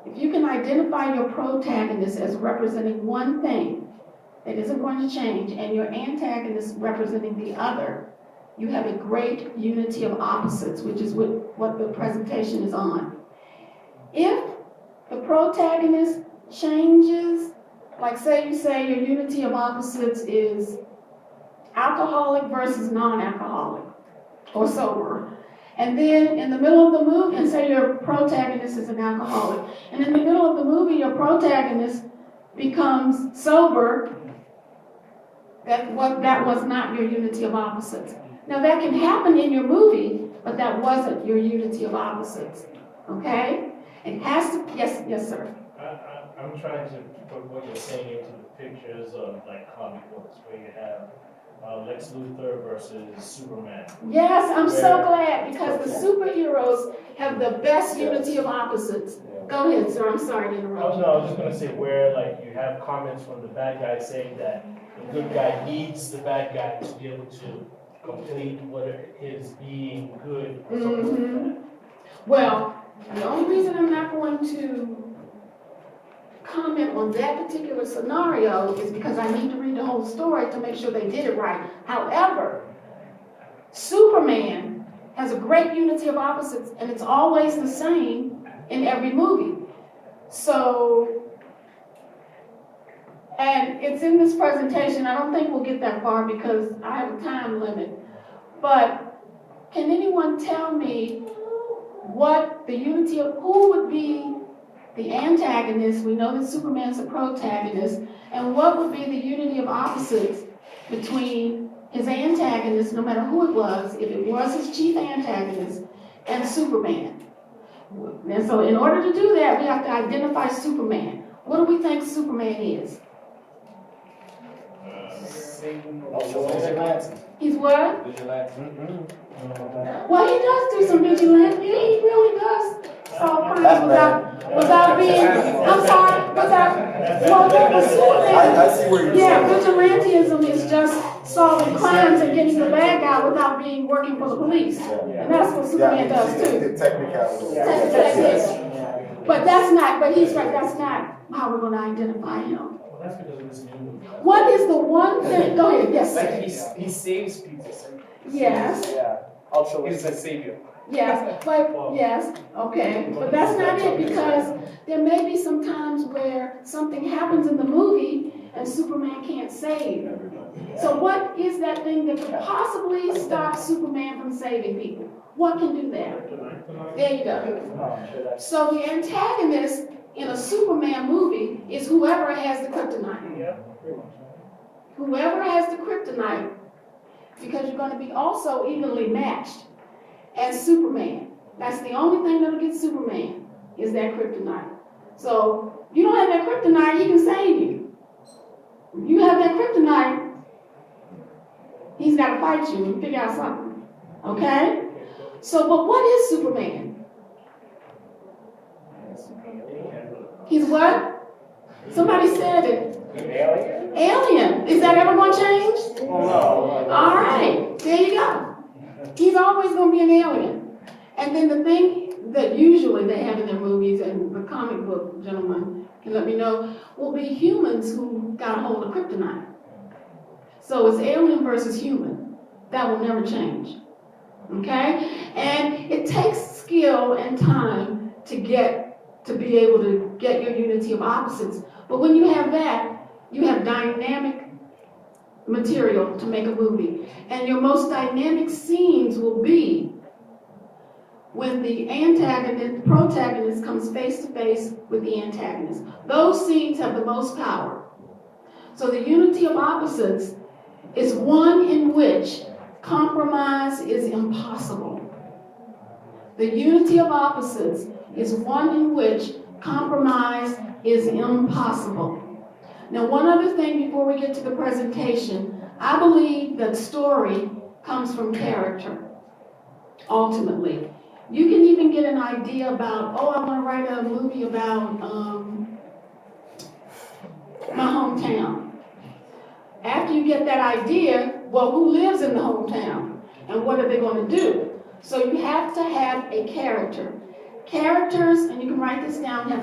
If you can identify your protagonist as representing one thing that isn't going to change, and your antagonist representing the other, you have a great unity of opposites, which is what the presentation is on. If the protagonist changes, like say you say your unity of opposites is alcoholic versus non-alcoholic or sober, and then in the middle of the movie, and say your protagonist is an alcoholic, and in the middle of the movie your protagonist becomes sober, that was not your unity of opposites. Now that can happen in your movie, but that wasn't your unity of opposites. Okay? It has to, yes sir. I'm trying to put what you're saying into the pictures of like comic books where you have Lex Luthor versus Superman. Yes, I'm so glad, because the superheroes have the best unity of opposites. Go ahead, sir. I'm sorry to interrupt you. No, I was just gonna say where like you have comments from the bad guy saying that the good guy needs the bad guy to be able to complete what it is being good or something like that. Well, the only reason I'm not going to comment on that particular scenario is because I need to read the whole story to make sure they did it right. However, Superman has a great unity of opposites, and it's always the same in every movie. So, and it's in this presentation. I don't think we'll get that far because I have a time limit. But can anyone tell me what the unity of, who would be the antagonist? We know that Superman's a protagonist. And what would be the unity of opposites between his antagonist, no matter who it was, if it was his chief antagonist, and Superman? And so in order to do that, we have to identify Superman. What do we think Superman is? He's what? Well, he does do some vigilante. He really does solve crimes without being, I'm sorry, well, Superman. I see where you're Yeah, vigilantism is just solving crimes and getting the bad guy without being working for the police. And that's what Superman does too. But that's not, but he's right, that's not how we're going to identify him. Well, that's because of this new movie. What is the one thing, go ahead, yes, sir. He saves people. Yes. Yeah. He's a savior. Yes, but, yes, okay, but that's not it, because there may be some times where something happens in the movie and Superman can't save. So what is that thing that could possibly stop Superman from saving people? What can do that? There you go. So the antagonist in a Superman movie is whoever has the kryptonite. Whoever has the kryptonite, because you're going to be also evenly matched as Superman. That's the only thing that'll get Superman, is that kryptonite. So you don't have that kryptonite, he can save you. If you have that kryptonite, he's got to fight you and figure out something. Okay? So, but what is Superman? He's what? Somebody said it. Alien? Alien. Is that ever going to change? Oh, no. All right, there you go. He's always going to be an alien. And then the thing that usually they have in their movies, and the comic book gentleman can let me know, will be humans who got a hold of kryptonite. So it's alien versus human. That will never change. Okay? And it takes skill and time to be able to get your unity of opposites. But when you have that, you have dynamic material to make a movie. And your most dynamic scenes will be when the protagonist comes face to face with the antagonist. Those scenes have the most power. So the unity of opposites is one in which compromise is impossible. The unity of opposites is one in which compromise is impossible. Now, one other thing before we get to the presentation, I believe that story comes from character, ultimately. You can even get an idea about, oh, I want to write a movie about my hometown. After you get that idea, well, who lives in the hometown? And what are they going to do? So you have to have a character. Characters, and you can write this down, have